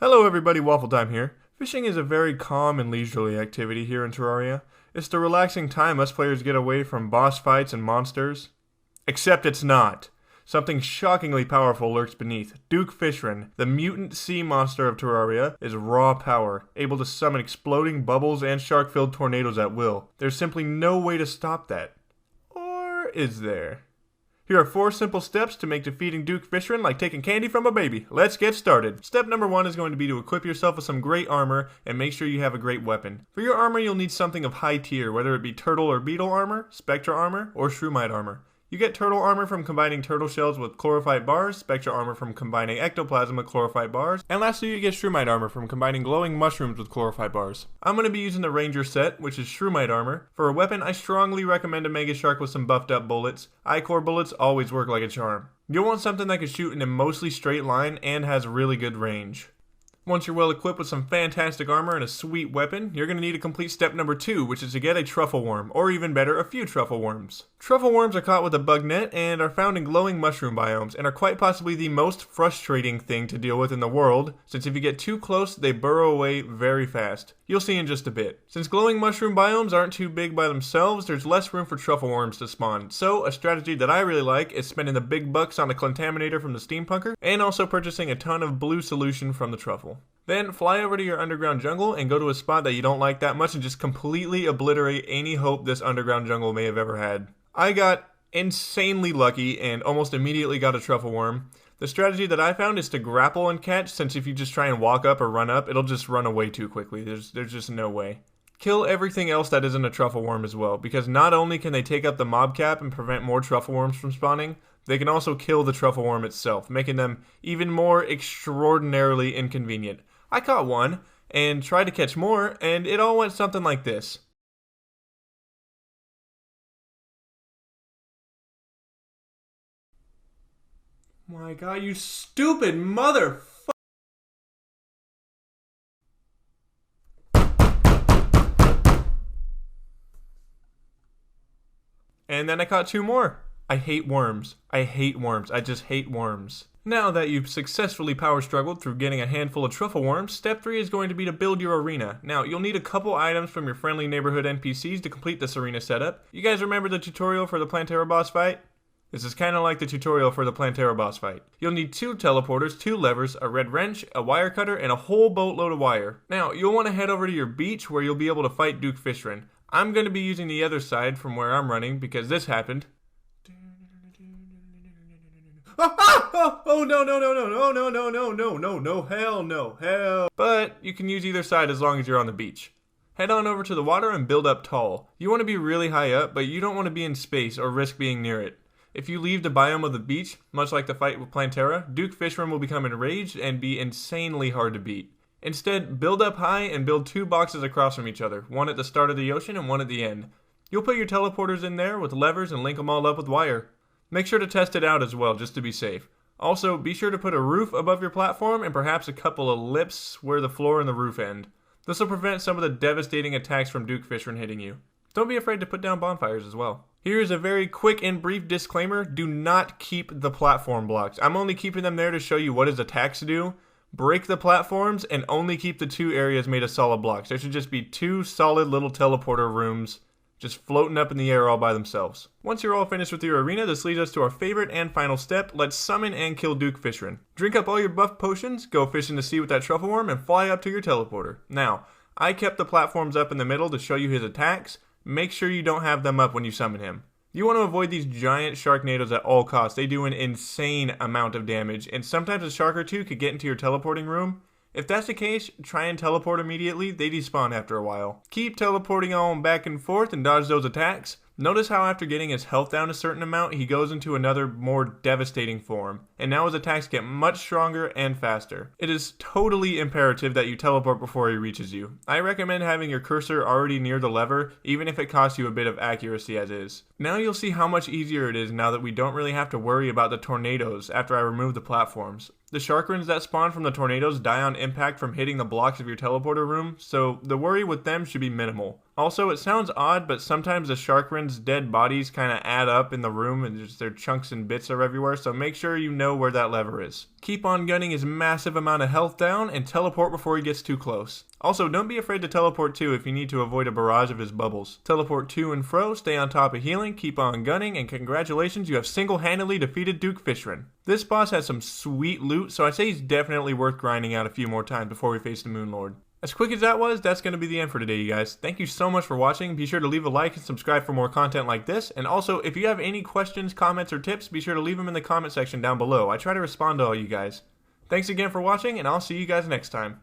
Hello everybody, Waffletime here. Fishing is a very calm and leisurely activity here in Terraria. It's the relaxing time us players get away from boss fights and monsters. Except it's not. Something shockingly powerful lurks beneath. Duke Fishron, the mutant sea monster of Terraria, is raw power, able to summon exploding bubbles and shark-filled tornadoes at will. There's simply no way to stop that. Or is there? Here are 4 simple steps to make defeating Duke Fishron like taking candy from a baby. Let's get started. Step number 1 is going to be to equip yourself with some great armor and make sure you have a great weapon. For your armor, you'll need something of high tier, whether it be turtle or beetle armor, spectra armor, or shroomite armor. You get turtle armor from combining turtle shells with chlorophyte bars, spectra armor from combining ectoplasm with chlorophyte bars, and lastly you get shroomite armor from combining glowing mushrooms with chlorophyte bars. I'm going to be using the ranger set, which is shroomite armor. For a weapon, I strongly recommend a mega shark with some buffed up bullets. I-core bullets always work like a charm. You'll want something that can shoot in a mostly straight line and has really good range. Once you're well equipped with some fantastic armor and a sweet weapon, you're going to need to complete step number 2, which is to get a truffle worm, or even better, a few truffle worms. Truffle worms are caught with a bug net and are found in glowing mushroom biomes, and are quite possibly the most frustrating thing to deal with in the world, since if you get too close, they burrow away very fast. You'll see in just a bit. Since glowing mushroom biomes aren't too big by themselves, there's less room for truffle worms to spawn, so a strategy that I really like is spending the big bucks on a contaminator from the steampunker, and also purchasing a ton of blue solution from the truffle. Then fly over to your underground jungle and go to a spot that you don't like that much and just completely obliterate any hope this underground jungle may have ever had. I got insanely lucky and almost immediately got a truffle worm. The strategy that I found is to grapple and catch, since if you just try and walk up or run up, it'll just run away too quickly. There's just no way. Kill everything else that isn't a truffle worm as well, because not only can they take up the mob cap and prevent more truffle worms from spawning, they can also kill the truffle worm itself, making them even more extraordinarily inconvenient. I caught one, and tried to catch more, and it all went something like this. My god, you stupid mother... And then I caught 2 more. I hate worms. I hate worms. I just hate worms. Now that you've successfully power struggled through getting a handful of truffle worms, step 3 is going to be to build your arena. Now, you'll need a couple items from your friendly neighborhood NPCs to complete this arena setup. You guys remember the tutorial for the Plantera boss fight? This is kind of like the tutorial for the Plantera boss fight. You'll need 2 teleporters, 2 levers, a red wrench, a wire cutter, and a whole boatload of wire. Now, you'll want to head over to your beach where you'll be able to fight Duke Fishron. I'm going to be using the other side from where I'm running because this happened. Oh, no, hell no. But you can use either side as long as you're on the beach. Head on over to the water and build up tall. You want to be really high up, but you don't want to be in space or risk being near it. If you leave the biome of the beach, much like the fight with Plantera, Duke Fishron will become enraged and be insanely hard to beat. Instead, build up high and build 2 boxes across from each other, one at the start of the ocean and one at the end. You'll put your teleporters in there with levers and link them all up with wire. Make sure to test it out as well, just to be safe. Also, be sure to put a roof above your platform and perhaps a couple of lips where the floor and the roof end. This will prevent some of the devastating attacks from Duke Fishron hitting you. Don't be afraid to put down bonfires as well. Here is a very quick and brief disclaimer. Do not keep the platform blocks. I'm only keeping them there to show you what his attacks do. Break the platforms and only keep the 2 areas made of solid blocks. There should just be 2 solid little teleporter rooms just floating up in the air all by themselves. Once you're all finished with your arena, this leads us to our favorite and final step. Let's summon and kill Duke Fishron. Drink up all your buff potions, go fish in the sea with that truffle worm, and fly up to your teleporter. Now, I kept the platforms up in the middle to show you his attacks. Make sure you don't have them up when you summon him. You want to avoid these giant sharknadoes at all costs. They do an insane amount of damage, and sometimes a shark or 2 could get into your teleporting room. If that's the case, try and teleport immediately. They despawn after a while. Keep teleporting on back and forth and dodge those attacks. Notice how after getting his health down a certain amount, he goes into another more devastating form, and now his attacks get much stronger and faster. It is totally imperative that you teleport before he reaches you. I recommend having your cursor already near the lever, even if it costs you a bit of accuracy as is. Now you'll see how much easier it is now that we don't really have to worry about the tornadoes after I remove the platforms. The sharkrins that spawn from the tornadoes die on impact from hitting the blocks of your teleporter room, so the worry with them should be minimal. Also, it sounds odd, but sometimes the sharkrins' dead bodies kind of add up in the room and just their chunks and bits are everywhere, so make sure you know where that lever is. Keep on gunning his massive amount of health down and teleport before he gets too close. Also, don't be afraid to teleport too if you need to avoid a barrage of his bubbles. Teleport to and fro, stay on top of healing, keep on gunning, and congratulations, you have single-handedly defeated Duke Fishron. This boss has some sweet loot, so I'd say he's definitely worth grinding out a few more times before we face the Moon Lord. As quick as that was, that's going to be the end for today, you guys. Thank you so much for watching. Be sure to leave a like and subscribe for more content like this. And also, if you have any questions, comments, or tips, be sure to leave them in the comment section down below. I try to respond to all you guys. Thanks again for watching, and I'll see you guys next time.